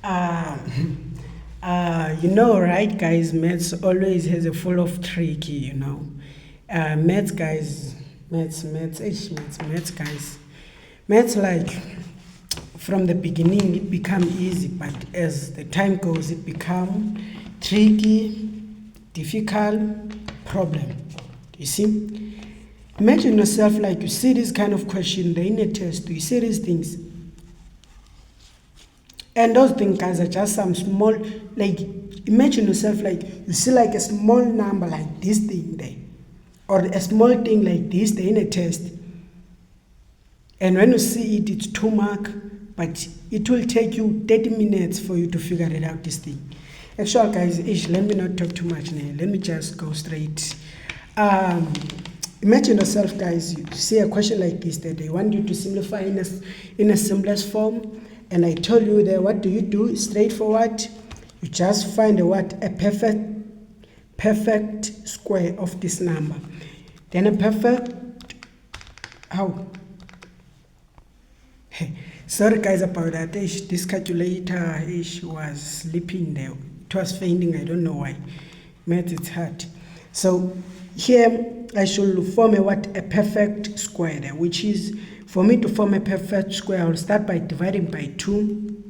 Uh, right, guys? Maths always has a full of tricky. Maths, guys, maths, guys. Maths, like, from the beginning, it become easy, but as the time goes, it become tricky, difficult, problem. You see? Imagine yourself like you see this kind of question, they're in a test, you see these things. And those things, guys, are just some small, like, imagine yourself like you see like a small number like this thing there, or a small thing like this there in a test. And when you see it, it's 2 mark, but it will take you 30 minutes for you to figure it out, this thing. Actually, guys, let me not talk too much now. Let me just go straight. Imagine yourself, guys, you see a question like this that they want you to simplify in a simplest form. And I told you that what do you do? Straightforward. You just find a perfect square of this number. Then a perfect, how? Sorry guys about that. This calculator was sleeping there. It was fainting. I don't know why. Math it's hard. So here I should form a perfect square there, which is, for me to form a perfect square, I'll start by dividing by 2.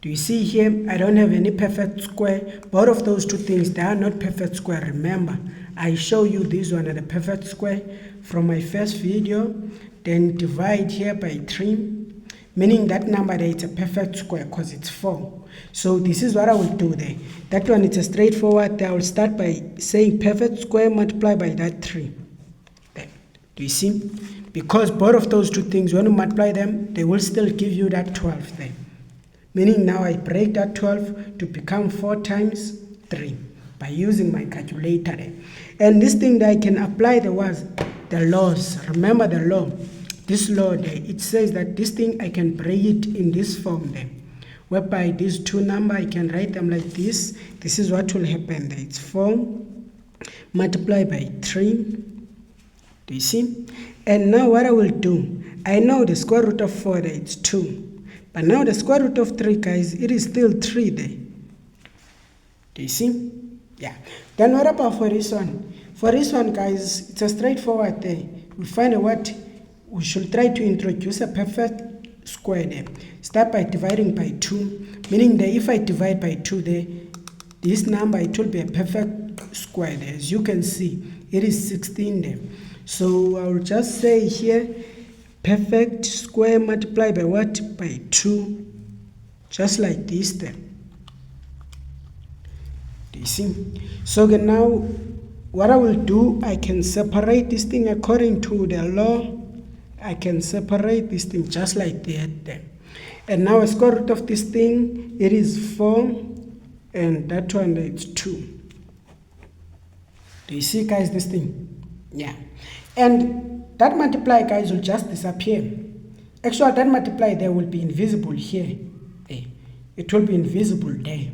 Do you see here? I don't have any perfect square. Both of those two things, they are not perfect square. Remember, I show you this one at the perfect square from my first video. Then divide here by 3, meaning that number there, it's a perfect square because it's 4. So this is what I will do there. That one, it's a straightforward. I will start by saying perfect square multiplied by that 3. There. Do you see? Because both of those two things, when you multiply them, they will still give you that 12 there. Meaning now I break that 12 to become 4 times 3 by using my calculator there. And this thing that I can apply the laws. Remember the law. This law there, it says that this thing I can break it in this form there. Whereby these two numbers, I can write them like this. This is what will happen there. It's 4 multiplied by 3. Do you see? And now what I will do, I know the square root of 4 there, it's 2. But now the square root of 3, guys, it is still 3 there. Do you see? Yeah. Then what about for this one? For this one, guys, it's a straightforward there. We find we should try to introduce a perfect square there. Start by dividing by 2, meaning that if I divide by 2 there, this number, it will be a perfect square there. As you can see, it is 16 there. So I will just say here, perfect square multiplied by what? By 2. Just like this then. Do you see? So now, what I will do, I can separate this thing according to the law. I can separate this thing just like that then. And now a square root of this thing, it is 4. And that one, it's 2. Do you see, guys, this thing? Yeah. And that multiply, guys, will just disappear. Actually, that multiply there will be invisible here. It will be invisible there.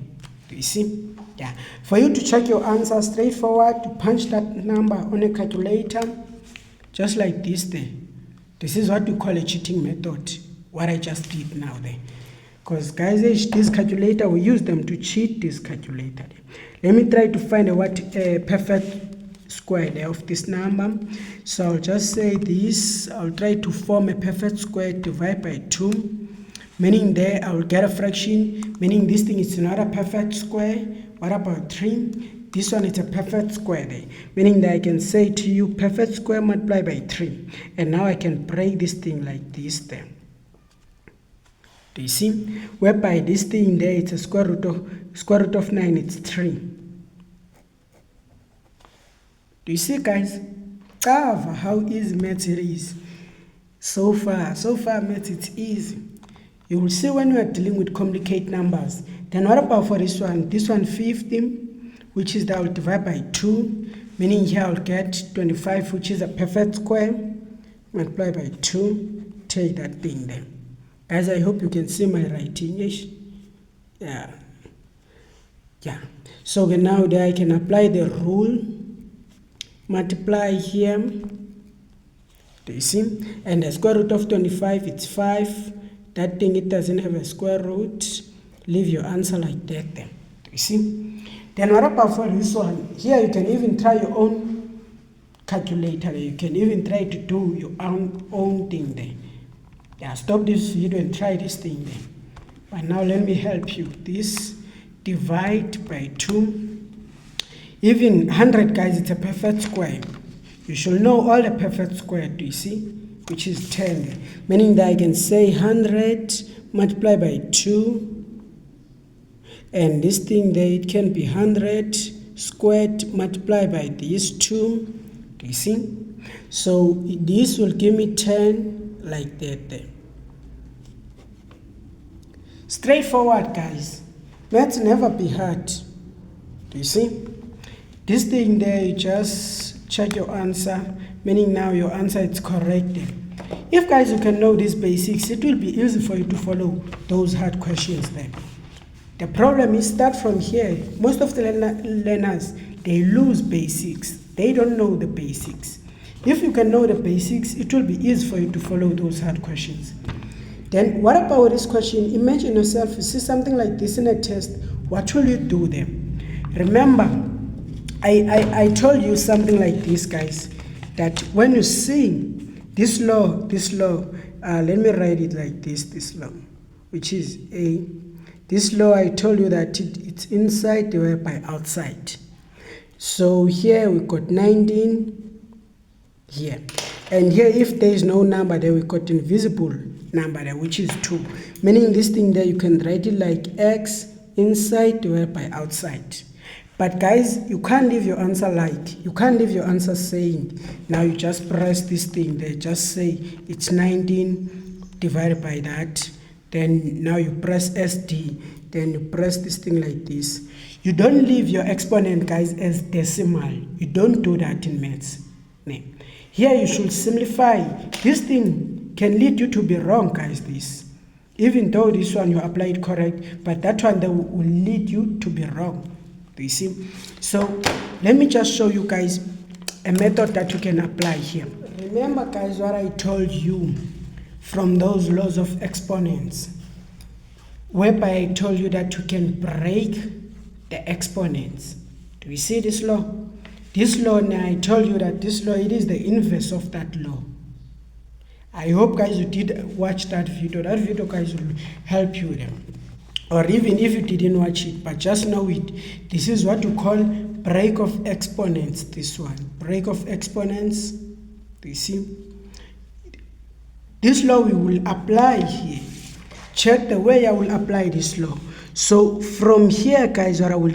Do you see? Yeah. For you to check your answer straightforward, to punch that number on a calculator, just like this there. This is what we call a cheating method, what I just did now there. Because, guys, this calculator, we use them to cheat this calculator. Let me try to find a perfect square there of this number. So I'll just say this. I'll try to form a perfect square, divide by 2, meaning there I will get a fraction, meaning this thing is not a perfect square. What about 3? This one is a perfect square there, meaning that I can say to you perfect square multiplied by 3. And now I can break this thing like this there. Do you see? Whereby this thing there, it's a square root of 9, it's 3. Do you see, guys? How easy maths it is. So far maths, it's easy. You will see when you are dealing with complicated numbers. Then what about for this one? This one 50, which is that I will divide by 2, meaning here I'll get 25, which is a perfect square, multiply by 2, take that thing there. Guys, I hope you can see my writing. Yeah. So now there I can apply the rule, multiply here. Do you see? And the square root of 25, it's 5. That thing, it doesn't have a square root. leave your answer like that then. You see? Then what about for this one? Here you can even try your own calculator. You can even try to do your own thing there. Yeah, stop this video and try this thing there. But now let me help you. This divide by 2. Even 100, guys, it's a perfect square. You should know all the perfect square, do you see? Which is 10 there. Meaning that I can say 100 multiplied by 2. And this thing there, it can be 100 squared multiplied by these 2. Do you see? So this will give me 10 like that there. Straightforward, guys. Maths never be hard. Do you see? This thing there, you just check your answer, meaning now your answer is correct there. If, guys, you can know these basics, it will be easy for you to follow those hard questions there. The problem is, start from here. Most of the learners, they lose basics. They don't know the basics. If you can know the basics, it will be easy for you to follow those hard questions. Then what about this question? Imagine yourself, you see something like this in a test. What will you do then? Remember, I told you something like this, guys, that when you see this law, let me write it like this law, which is A. This law, I told you that it's inside divided by outside. So here we got 19 here. And here, if there is no number, then we got invisible number there, which is 2. Meaning this thing there, you can write it like x inside divided by outside. But guys, you can't leave your answer you can't leave your answer saying, now you just press this thing there, just say it's 19 divided by that. Then now you press SD, then you press this thing like this. You don't leave your exponent, guys, as decimal. You don't do that in maths. Here you should simplify. This thing can lead you to be wrong, guys, this. Even though this one you applied correct, but that one that will lead you to be wrong. Do you see? So let me just show you guys a method that you can apply here. Remember, guys, what I told you from those laws of exponents, whereby I told you that you can break the exponents. Do you see this law? This law, now I told you that this law, it is the inverse of that law. I hope, guys, you did watch that video. That video, guys, will help you there. Or even if you didn't watch it, but just know it. This is what you call break of exponents, this one. Break of exponents. Do you see? This law we will apply here. Check the way I will apply this law. So from here, guys, what I will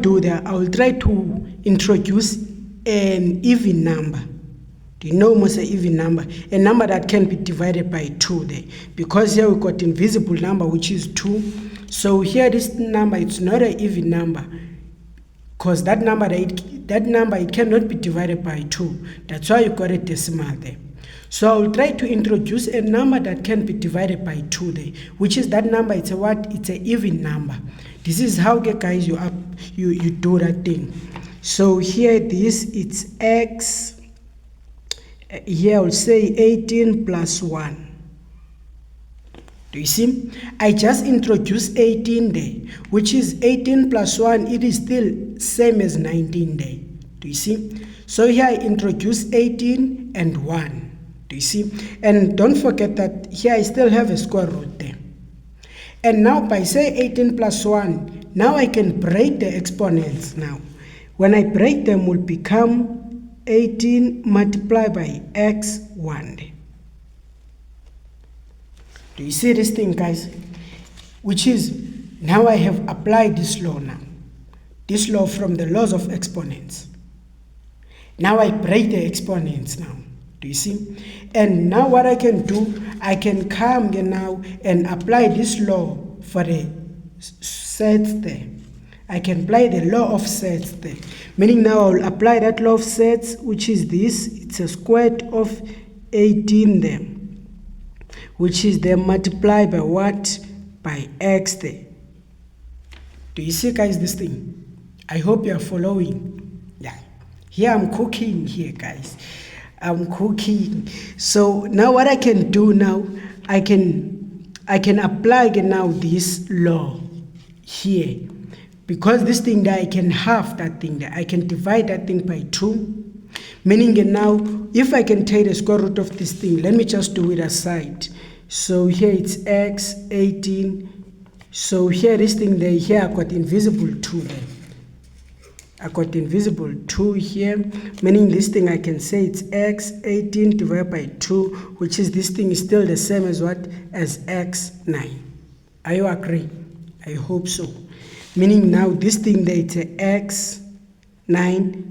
do there, I will try to introduce an even number. Do you know most an even number? A number that can be divided by 2 there. Because here we got invisible number, which is 2. So here this number, it's not an even number. Because that number, it cannot be divided by 2. That's why you got a decimal there. So I will try to introduce a number that can be divided by 2 there, which is that number, it's a what? It's an even number. This is how, guys, you do that thing. So here it's x. Here I will say 18 plus 1. Do you see? I just introduced 18 there, which is 18 plus 1. It is still same as 19 there. Do you see? So here I introduce 18 and 1. Do you see? And don't forget that here I still have a square root there. And now by say 18 plus 1, now I can break the exponents now. When I break them, will become 18 multiplied by x1. Do you see this thing, guys? Which is, now I have applied this law now. This law from the laws of exponents. Now I break the exponents now. Do you see? And now what I can do, I can come now and apply this law for the sets there. I can apply the law of sets there. Meaning now I will apply that law of sets, which is this. It's a square of 18 there, which is then multiplied by what? By x there. Do you see, guys, this thing? I hope you are following. Yeah. Here I'm cooking here, guys. I'm cooking. So now what I can do now, I can I can apply now this law here. Because this thing there, I can halve that thing there. I can divide that thing by 2. Meaning now, if I can take the square root of this thing, let me just do it aside. So here it's x 18. So here this thing there, here I got invisible 2 there. I got invisible 2 here, meaning this thing I can say it's x 18 divided by 2, which is this thing is still the same as what? As x 9. Are you agree? I hope so. Meaning now this thing there, it's a x 9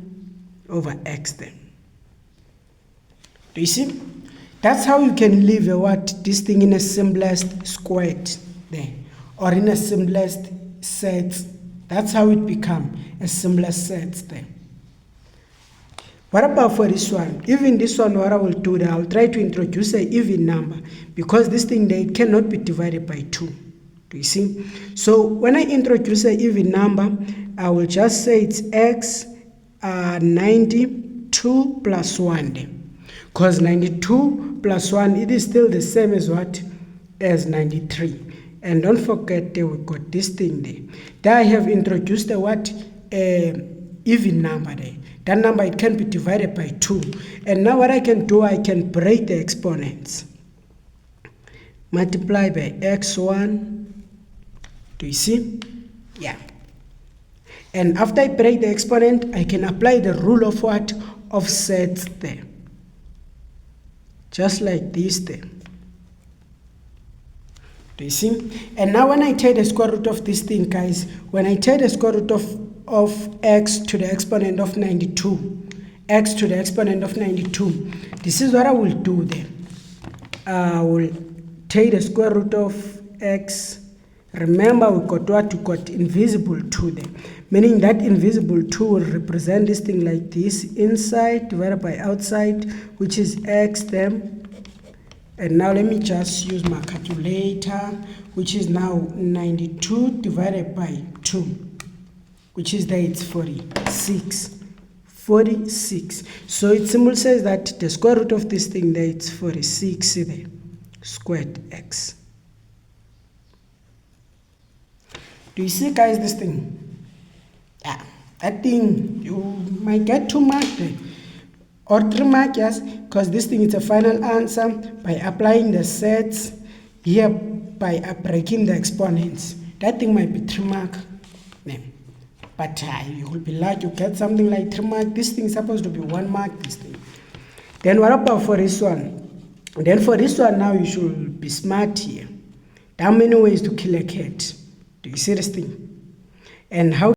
over x then. Do you see? That's how you can leave a what? This thing in a simplest squared there, or in a simplest set. That's how it become a simplest set there. What about for this one? Even this one, what I will do there, I'll try to introduce an even number, because this thing there, it cannot be divided by 2. Do you see? So when I introduce an even number, I will just say it's x 92 plus 1 there. Because 92 plus 1, it is still the same as what? As 93. And don't forget that we got this thing there. There I have introduced a what? Even number there. That number, it can be divided by 2. And now what I can do, I can break the exponents. Multiply by x1. Do you see? Yeah. And after I break the exponent, I can apply the rule of what? Of sets there. Just like this there. Do you see? And now when I take the square root of this thing, guys, when I take the square root of x to the exponent of 92, x to the exponent of 92, this is what I will do then. I will take the square root of x. Remember, we got what? We got invisible 2 there. Meaning that invisible 2 will represent this thing like this, inside divided by outside, which is x then. And now let me just use my calculator, which is now 92 divided by 2, which is there, it's 46. 46. So it simply says that the square root of this thing there, it's 46 there, squared x. Do you see, guys, this thing? Yeah, I think you might get 2 marks there. Or 3 marks, yes, because this thing is a final answer by applying the sets here, by breaking the exponents. That thing might be 3 marks. But you will be lucky you get something like 3 marks. This thing is supposed to be 1 mark, this thing. Then what about for this one? Then for this one now, you should be smart here. There are many ways to kill a cat. Do you see this thing? And how